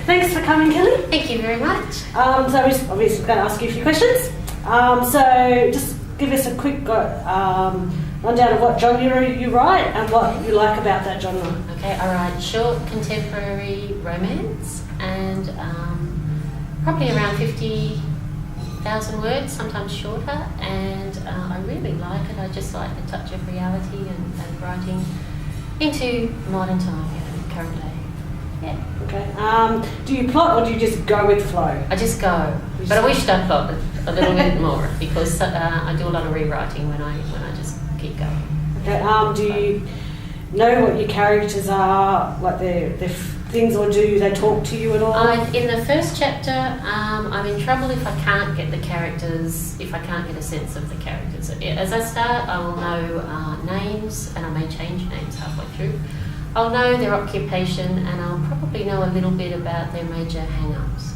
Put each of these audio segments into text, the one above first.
Thanks for coming, Kelly. Thank you very much. So I'm just obviously going to ask you a few questions. So just give us a quick rundown of what genre you write and what you like about that genre. Okay, I write short contemporary romance and probably around 50,000 words, sometimes shorter, and I really like it. I just like the touch of reality and writing into modern time, current day. Yeah. Okay. Do you plot or do you just go with flow? I just go, but I wish I'd plotted a little bit more because I do a lot of rewriting when I just keep going. Okay. Do you know what your characters are, like their things, or do they talk to you at all? In the first chapter, I'm in trouble if I can't get the characters, if I can't get a sense of the characters. As I start, I will know names, and I may change names halfway through. I'll know their occupation, and I'll probably know a little bit about their major hang-ups.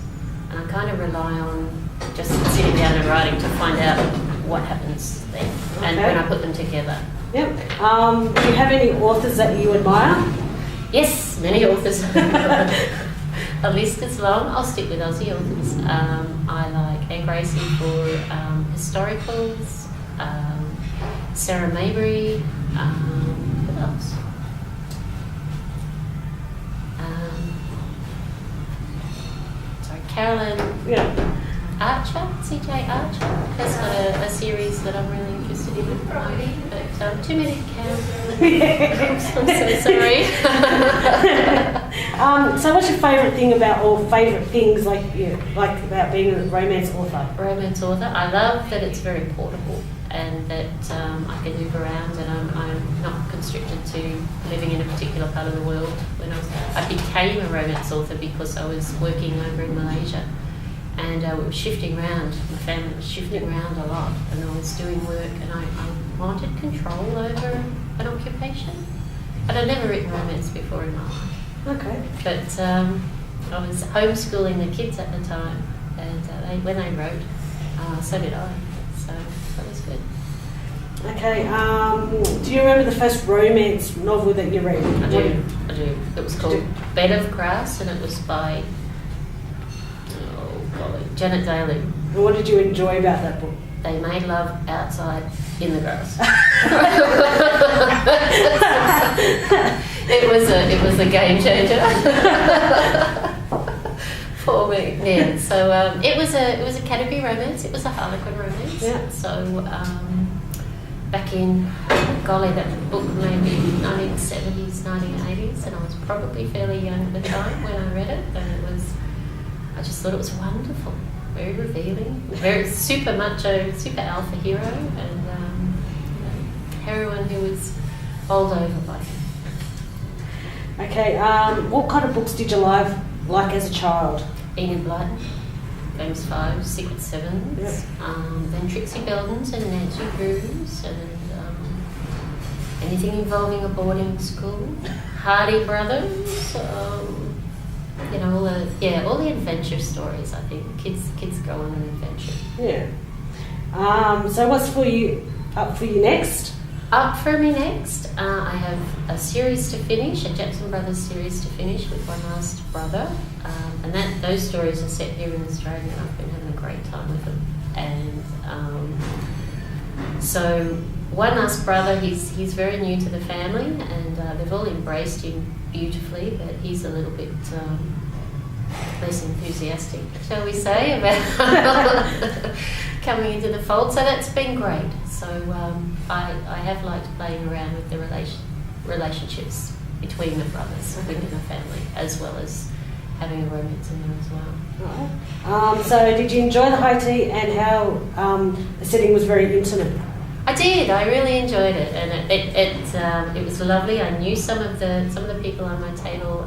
And I kind of rely on just sitting down and writing to find out what happens there, and when I put them together. Yep. Do you have any authors that you admire? Yes, many authors. A list is long. I'll stick with Aussie authors. I like Anne Gracie for historicals, Sarah Maybury, what else? Carolyn Archer, C.J. Archer, has got a series that I'm really interested in at the moment, but too many to count. I'm so sorry. So what's your favourite thing about, or favourite things like about being a romance author? Romance author, I love that it's very portable and that I can move around and I'm not constricted to living in a particular part of the world. When I became a romance author because I was working over in Malaysia. And we were shifting around, my family was shifting around a lot, and I was doing work, and I wanted control over an occupation. But I'd never written romance before in my life. Okay. But I was homeschooling the kids at the time, and when they wrote, so did I. So that was good. Okay. Do you remember the first romance novel that you read? I do. It was called Bed of Grass, and it was by Janet Daly. And what did you enjoy about that book? They made love outside in the grass. It was a game changer for me. Yeah. So it was a category romance. It was a Harlequin romance. Yeah. So back in that book maybe 1970s, 1980s, and I was probably fairly young at the time when I read it, and I just thought it was wonderful, very revealing, very super macho, super alpha hero, and heroine who was bowled over by him. Okay, what kind of books did you like as a child? Enid Blyton, Famous Five, Secret Sevens, then Trixie Belden's and Nancy Drews, and anything involving a boarding school, Hardy Brothers. All the adventure stories. I think kids go on an adventure. Yeah. So what's up for you next? Up for me next, I have a series to finish, a Jackson Brothers series to finish with One Last Brother, and those stories are set here in Australia, and I've been having a great time with them. And so One Last Brother, he's very new to the family, and they've all embraced him beautifully, but he's a little bit less enthusiastic, shall we say, about coming into the fold. So that's been great. So I have liked playing around with the relationships between the brothers within the family, as well as having a romance in there as well. Right. So did you enjoy the high tea and how the setting was very intimate? I did. I really enjoyed it, and it was lovely. I knew some of the people on my table.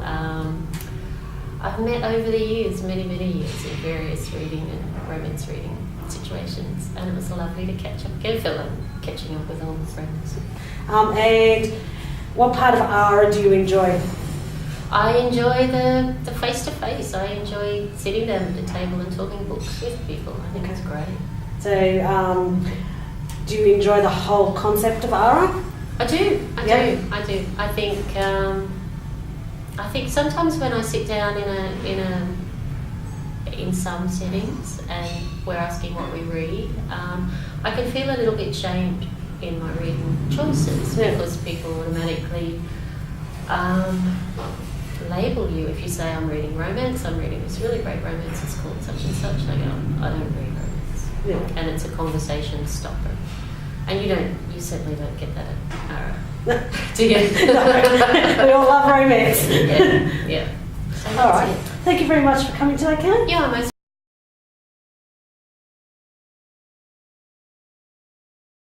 I've met over the years, many years, in various reading and romance reading situations, and it was lovely to catch up. I feel like catching up with old friends. And what part of ARA do you enjoy? I enjoy the face-to-face. I enjoy sitting down at the table and talking books with people. I think it's great. So, do you enjoy the whole concept of ARA? I do. I do. I think I think sometimes when I sit down in some settings and we're asking what we read, I can feel a little bit shamed in my reading choices because people automatically label you. If you say I'm reading romance, I'm reading this really great romance, it's called such and such, they go, I don't read romance. Yeah. And it's a conversation stopper. And you certainly don't get that at Ara, do you? No, we all love romance. Yeah. So All that's right. it. Thank you very much for coming today, Ken. Yeah, most